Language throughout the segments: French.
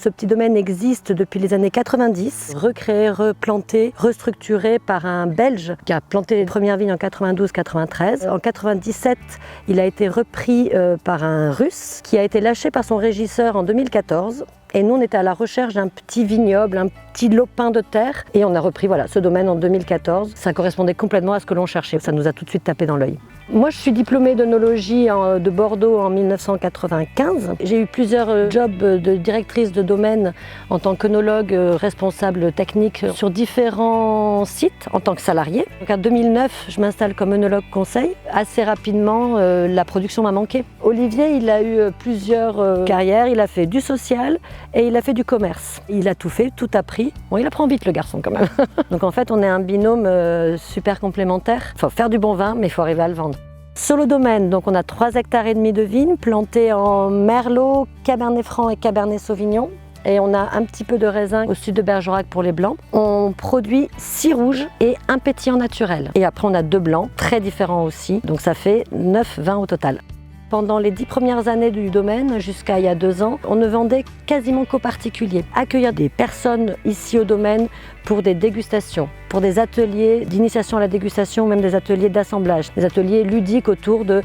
Ce petit domaine existe depuis les années 90, recréé, replanté, restructuré par un Belge qui a planté les premières vignes en 92-93. En 97, il a été repris par un Russe qui a été lâché par son régisseur en 2014. Et nous, on était à la recherche d'un petit vignoble, un petit lopin de terre. Et on a repris ce domaine en 2014. Ça correspondait complètement à ce que l'on cherchait. Ça nous a tout de suite tapé dans l'œil. Moi, je suis diplômée d'œnologie de Bordeaux en 1995. J'ai eu plusieurs jobs de directrice de domaine en tant qu'œnologue responsable technique sur différents sites en tant que salariée. Donc, en 2009, je m'installe comme œnologue conseil. Assez rapidement, la production m'a manqué. Olivier, il a eu plusieurs carrières. Il a fait du social et il a fait du commerce. Il a tout fait, tout appris. Bon, il apprend vite le garçon quand même. Donc en fait, on est un binôme super complémentaire. Il faut faire du bon vin, mais il faut arriver à le vendre. Sur le domaine, donc on a 3,5 hectares de vignes plantés en Merlot, Cabernet Franc et Cabernet Sauvignon. Et on a un petit peu de raisin au sud de Bergerac pour les blancs. On produit 6 rouges et un pétillant naturel. Et après, on a 2 blancs, très différents aussi. Donc ça fait 9 vins au total. Pendant les 10 premières années du domaine, jusqu'à il y a 2 ans, on ne vendait quasiment qu'aux particuliers. Accueillir des personnes ici au domaine pour des dégustations, pour des ateliers d'initiation à la dégustation, même des ateliers d'assemblage, des ateliers ludiques autour de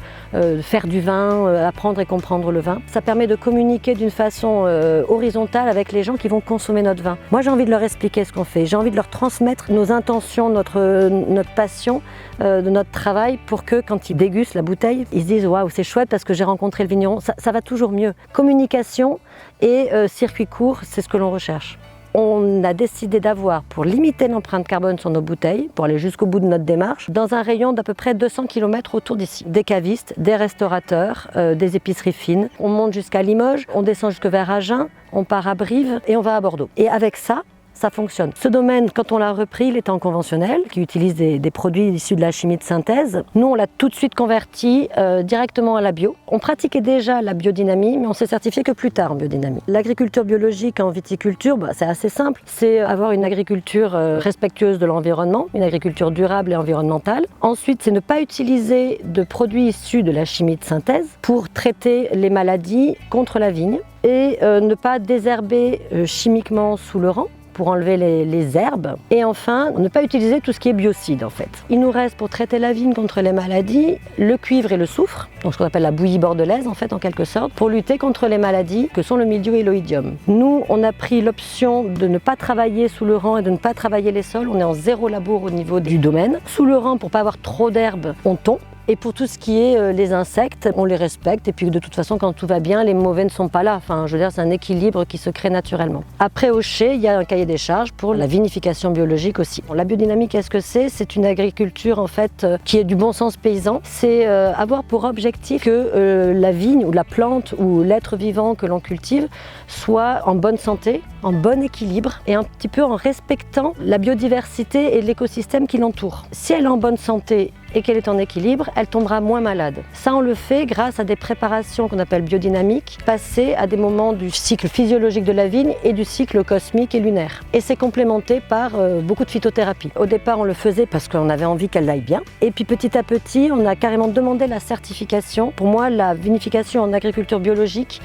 faire du vin, apprendre et comprendre le vin. Ça permet de communiquer d'une façon horizontale avec les gens qui vont consommer notre vin. Moi, j'ai envie de leur expliquer ce qu'on fait, j'ai envie de leur transmettre nos intentions, notre passion de notre travail pour que quand ils dégustent la bouteille, ils se disent « Waouh, c'est chouette parce que j'ai rencontré le vigneron ». Ça va toujours mieux. Communication et circuit court, c'est ce que l'on recherche. On a décidé d'avoir, pour limiter l'empreinte carbone sur nos bouteilles, pour aller jusqu'au bout de notre démarche, dans un rayon d'à peu près 200 km autour d'ici. Des cavistes, des restaurateurs, des épiceries fines. On monte jusqu'à Limoges, on descend jusque vers Agen, on part à Brive et on va à Bordeaux. Et avec ça fonctionne. Ce domaine, quand on l'a repris, il était en conventionnel, qui utilise des produits issus de la chimie de synthèse. Nous, on l'a tout de suite converti directement à la bio. On pratiquait déjà la biodynamie, mais on s'est certifié que plus tard en biodynamie. L'agriculture biologique en viticulture, c'est assez simple. C'est avoir une agriculture respectueuse de l'environnement, une agriculture durable et environnementale. Ensuite, c'est ne pas utiliser de produits issus de la chimie de synthèse pour traiter les maladies contre la vigne et ne pas désherber chimiquement sous le rang pour enlever les herbes. Et enfin, ne pas utiliser tout ce qui est biocide en fait. Il nous reste pour traiter la vigne contre les maladies, le cuivre et le soufre, donc ce qu'on appelle la bouillie bordelaise en fait en quelque sorte, pour lutter contre les maladies que sont le mildiou et l'oïdium. Nous, on a pris l'option de ne pas travailler sous le rang et de ne pas travailler les sols. On est en 0 labour au niveau du domaine. Sous le rang, pour pas avoir trop d'herbes, on tond. Et pour tout ce qui est les insectes, on les respecte et puis de toute façon quand tout va bien, les mauvais ne sont pas là. Enfin, je veux dire, c'est un équilibre qui se crée naturellement. Après au chai, il y a un cahier des charges pour la vinification biologique aussi. La biodynamie, qu'est-ce que c'est? C'est une agriculture en fait qui est du bon sens paysan. C'est avoir pour objectif que la vigne ou la plante ou l'être vivant que l'on cultive soit en bonne santé, en bon équilibre et un petit peu en respectant la biodiversité et l'écosystème qui l'entoure. Si elle est en bonne santé et qu'elle est en équilibre, elle tombera moins malade. Ça, on le fait grâce à des préparations qu'on appelle biodynamiques, passées à des moments du cycle physiologique de la vigne et du cycle cosmique et lunaire. Et c'est complémenté par beaucoup de phytothérapie. Au départ, on le faisait parce qu'on avait envie qu'elle aille bien. Et puis petit à petit, on a carrément demandé la certification. Pour moi, la vinification en agriculture biologique,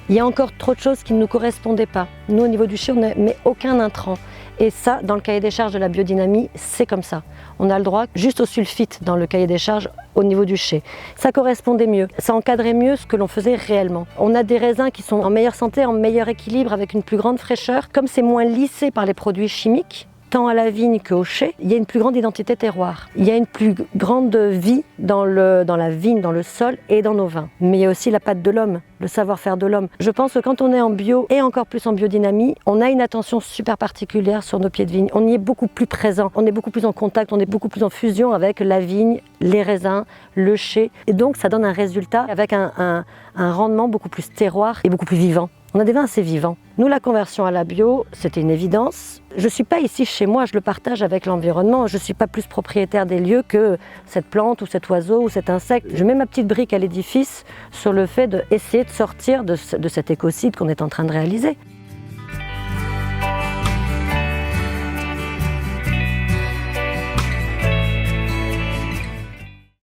il y a encore trop de choses qui ne nous correspondaient pas. Nous, au niveau du chai, on ne met aucun intrant. Et ça, dans le cahier des charges de la biodynamie, c'est comme ça. On a le droit juste au sulfite dans le cahier des charges au niveau du chai. Ça correspondait mieux, ça encadrait mieux ce que l'on faisait réellement. On a des raisins qui sont en meilleure santé, en meilleur équilibre, avec une plus grande fraîcheur. Comme c'est moins lissé par les produits chimiques, tant à la vigne qu'au chai, il y a une plus grande identité terroir. Il y a une plus grande vie dans la vigne, dans le sol et dans nos vins. Mais il y a aussi la patte de l'homme, le savoir-faire de l'homme. Je pense que quand on est en bio et encore plus en biodynamie, on a une attention super particulière sur nos pieds de vigne. On y est beaucoup plus présent, on est beaucoup plus en contact, on est beaucoup plus en fusion avec la vigne, les raisins, le chai. Et donc ça donne un résultat avec un rendement beaucoup plus terroir et beaucoup plus vivant. On a des vins assez vivants. Nous, la conversion à la bio, c'était une évidence. Je ne suis pas ici chez moi, je le partage avec l'environnement. Je ne suis pas plus propriétaire des lieux que cette plante ou cet oiseau ou cet insecte. Je mets ma petite brique à l'édifice sur le fait d'essayer de sortir de cet écocide qu'on est en train de réaliser.